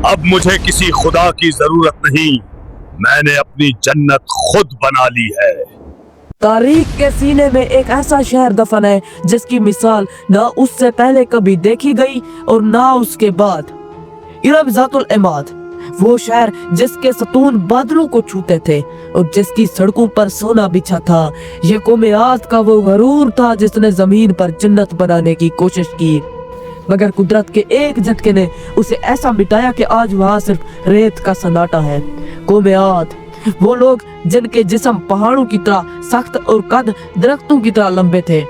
अब मुझे किसी खुदा की जरूरत नहीं, मैंने अपनी जन्नत खुद बना ली है। तारीख के सीने में एक ऐसा शहर दफन है जिसकी मिसाल ना उससे पहले कभी देखी गई और ना उसके बाद। इरम ज़ातुल इमाद, वो शहर जिसके सतून बादलों को छूते थे और जिसकी सड़कों पर सोना बिछा था। ये कौम आद का वो गरूर था जिसने जमीन पर जन्नत बनाने की कोशिश की, मगर कुदरत के एक झटके ने उसे ऐसा मिटाया कि आज वहाँ सिर्फ रेत का सन्नाटा है। कौम आद, वो लोग जिनके जिस्म पहाड़ों की तरह सख्त और कद दरख्तों की तरह लंबे थे।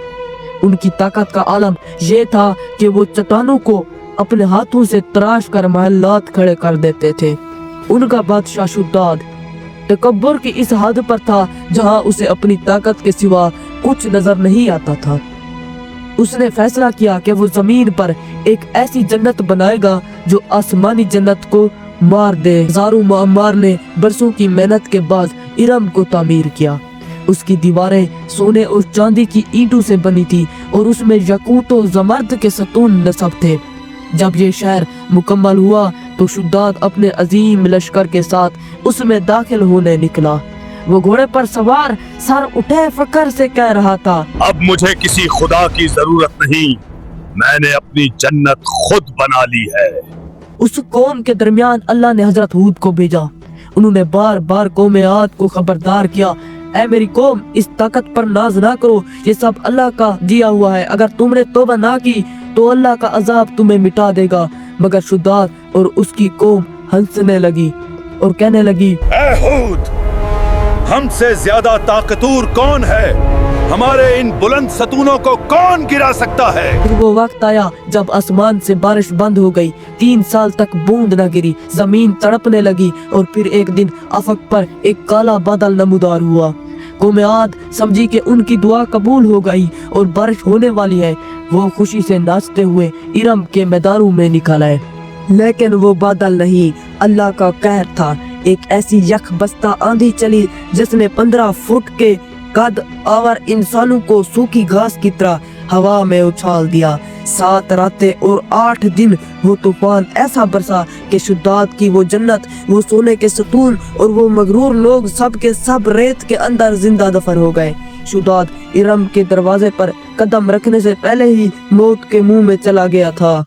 उनकी ताकत का आलम ये था कि वो चट्टानों को अपने हाथों से तराश कर महलात खड़े कर देते थे। उनका बादशाह शुद्दाद तकब्बुर की इस हद पर था जहां उसे अपनी ताकत के सिवा कुछ नजर नहीं आता था। उसने फैसला किया कि वो जमीन पर एक ऐसी जन्नत बनाएगा जो आसमानी जन्नत को मार दे। हजारों मुअम्मार ने बरसों की मेहनत के बाद इरम को तामीर किया। उसकी दीवारें सोने और चांदी की ईंटों से बनी थी और उसमें यकूत और जमर्द के सतून नस्ब थे। जब ये शहर मुकम्मल हुआ तो शुद्दाद अपने अजीम लश्कर के साथ उसमें दाखिल होने निकला। वो घोड़े पर सवार सर उठे फकर से कह रहा था, अब मुझे किसी खुदा की जरूरत नहीं, मैंने अपनी जन्नत खुद बना ली है। उस कौम के दरमियान अल्लाह ने हजरत हूद को भेजा। उन्होंने बार बार कौम आद को खबरदार किया, ऐ मेरी कौम, इस ताकत पर नाज ना करो, ये सब अल्लाह का दिया हुआ है। अगर तुमने तौबा ना की तो अल्लाह का अजाब तुम्हें मिटा देगा। मगर शुद्दाद और उसकी कौम हंसने लगी और कहने लगी, ऐ हूद, हमसे ज्यादा ताकतवर कौन है? हमारे इन बुलंद सतूनों को कौन गिरा सकता है? फिर वो वक्त आया जब आसमान से बारिश बंद हो गई। 3 साल तक बूंद न गिरी, जमीन तड़पने लगी और फिर एक दिन अफक पर एक काला बादल नमूदार हुआ। कौम आद समझी कि उनकी दुआ कबूल हो गई और बारिश होने वाली है। वो खुशी से नाचते हुए इरम के मैदानों में निकल आए, लेकिन वो बादल नहीं, अल्लाह का कहर था। एक ऐसी यख बस्ता आंधी चली जिसने 15 फुट के कद आवर इंसानों को सूखी घास की तरह हवा में उछाल दिया। 7 रातें और 8 दिन वो तूफान ऐसा बरसा कि शुद्दाद की वो जन्नत, वो सोने के सतून और वो मगरूर लोग सब के सब रेत के अंदर जिंदा दफन हो गए। शुद्दाद इरम के दरवाजे पर कदम रखने से पहले ही मौत के मुंह में चला गया था।